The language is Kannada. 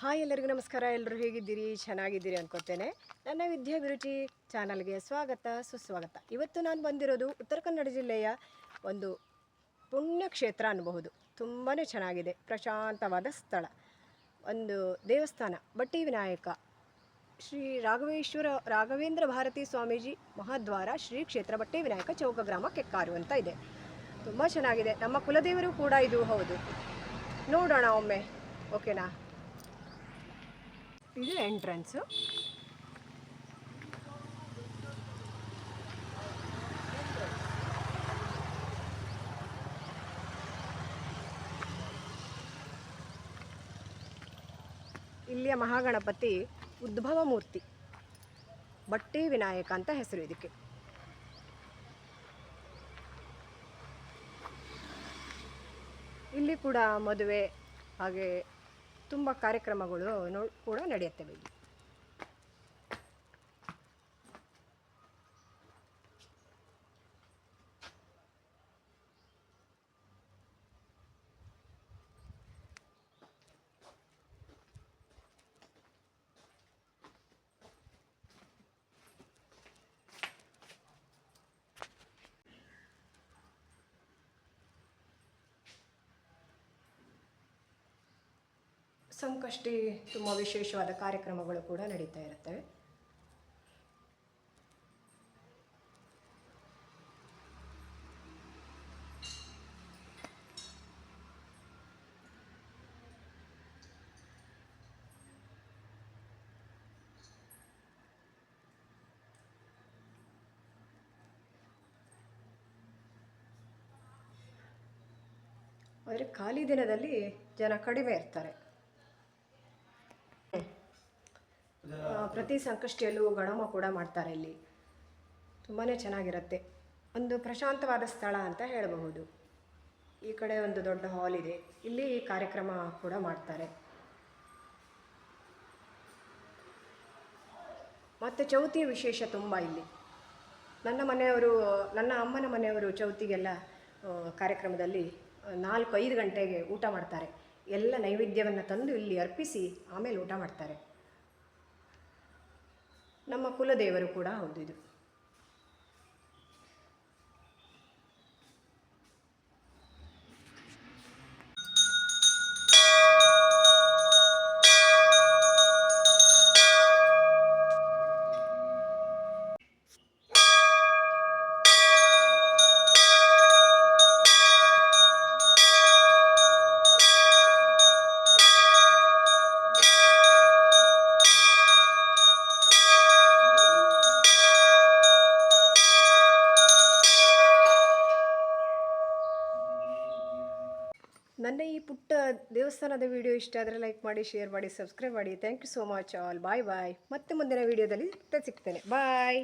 ಹಾಯ್ ಎಲ್ಲರಿಗೂ ನಮಸ್ಕಾರ. ಎಲ್ಲರೂ ಹೇಗಿದ್ದೀರಿ? ಚೆನ್ನಾಗಿದ್ದೀರಿ ಅನ್ಕೋತೇನೆ. ನನ್ನ ವಿದ್ಯಾಭಿರುಚಿ ಚಾನಲ್ಗೆ ಸ್ವಾಗತ ಸುಸ್ವಾಗತ. ಇವತ್ತು ನಾನು ಬಂದಿರೋದು ಉತ್ತರ ಕನ್ನಡ ಜಿಲ್ಲೆಯ ಒಂದು ಪುಣ್ಯಕ್ಷೇತ್ರ ಅನ್ನಬಹುದು. ತುಂಬಾ ಚೆನ್ನಾಗಿದೆ, ಪ್ರಶಾಂತವಾದ ಸ್ಥಳ. ಒಂದು ದೇವಸ್ಥಾನ, ಬಟ್ಟಿ ವಿನಾಯಕ ಶ್ರೀ ರಾಘವೇಂದ್ರ ಭಾರತಿ ಸ್ವಾಮೀಜಿ ಮಹಾದ್ವಾರ ಶ್ರೀ ಕ್ಷೇತ್ರ ಬಟ್ಟಿ ವಿನಾಯಕ ಚೌಕ ಗ್ರಾಮ ಕೆಕ್ಕಾರು ಅಂತ ಇದೆ. ತುಂಬ ಚೆನ್ನಾಗಿದೆ. ನಮ್ಮ ಕುಲದೇವರು ಕೂಡ ಇದು ಹೌದು. ನೋಡೋಣ ಒಮ್ಮೆ, ಓಕೆನಾ? ಇದು ಎಂಟ್ರೆನ್ಸು. ಇಲ್ಲಿಯ ಮಹಾಗಣಪತಿ ಉದ್ಭವ ಮೂರ್ತಿ, ಬಟ್ಟಿ ವಿನಾಯಕ ಅಂತ ಹೆಸರು ಇದಕ್ಕೆ. ಇಲ್ಲಿ ಕೂಡ ಮದುವೆ ಹಾಗೆ ತುಂಬ ಕಾರ್ಯಕ್ರಮಗಳು ಕೂಡ ನಡೆಯುತ್ತವೆ ಇಲ್ಲಿ. ಸಂಕಷ್ಟಿ ತುಂಬ ವಿಶೇಷವಾದ ಕಾರ್ಯಕ್ರಮಗಳು ಕೂಡ ನಡೀತಾ ಇರುತ್ತವೆ. ಆದರೆ ಖಾಲಿ ದಿನದಲ್ಲಿ ಜನ ಕಡಿಮೆ ಇರ್ತಾರೆ. ಪ್ರತಿ ಸಂಕಷ್ಟಿಯಲ್ಲೂ ಗಣಮ ಕೂಡ ಮಾಡ್ತಾರೆ ಇಲ್ಲಿ. ತುಂಬಾ ಚೆನ್ನಾಗಿರುತ್ತೆ. ಒಂದು ಪ್ರಶಾಂತವಾದ ಸ್ಥಳ ಅಂತ ಹೇಳಬಹುದು. ಈ ಕಡೆ ಒಂದು ದೊಡ್ಡ ಹಾಲ್ ಇದೆ, ಇಲ್ಲಿ ಕಾರ್ಯಕ್ರಮ ಕೂಡ ಮಾಡ್ತಾರೆ. ಮತ್ತು ಚೌತಿಯ ವಿಶೇಷ ತುಂಬ ಇಲ್ಲಿ. ನನ್ನ ಅಮ್ಮನ ಮನೆಯವರು ಚೌತಿಗೆಲ್ಲ ಕಾರ್ಯಕ್ರಮದಲ್ಲಿ 4-5 ಗಂಟೆಗೆ ಊಟ ಮಾಡ್ತಾರೆ. ಎಲ್ಲ ನೈವೇದ್ಯವನ್ನು ತಂದು ಇಲ್ಲಿ ಅರ್ಪಿಸಿ ಆಮೇಲೆ ಊಟ ಮಾಡ್ತಾರೆ. ನಮ್ಮ ಕುಲದೇವರು ಕೂಡ ಹೌದು ಇದು. ನನ್ನ ಈ ಪುಟ್ಟ ದೇವಸ್ಥಾನದ ವಿಡಿಯೋ ಇಷ್ಟ ಆದರೆ ಲೈಕ್ ಮಾಡಿ, ಶೇರ್ ಮಾಡಿ, ಸಬ್ಸ್ಕ್ರೈಬ್ ಮಾಡಿ. Thank you so much all. Bye bye. ಮತ್ತೆ ಮುಂದಿನ ವಿಡಿಯೋದಲ್ಲಿ ಸಿಗ್ತೇನೆ. ಬಾಯ್.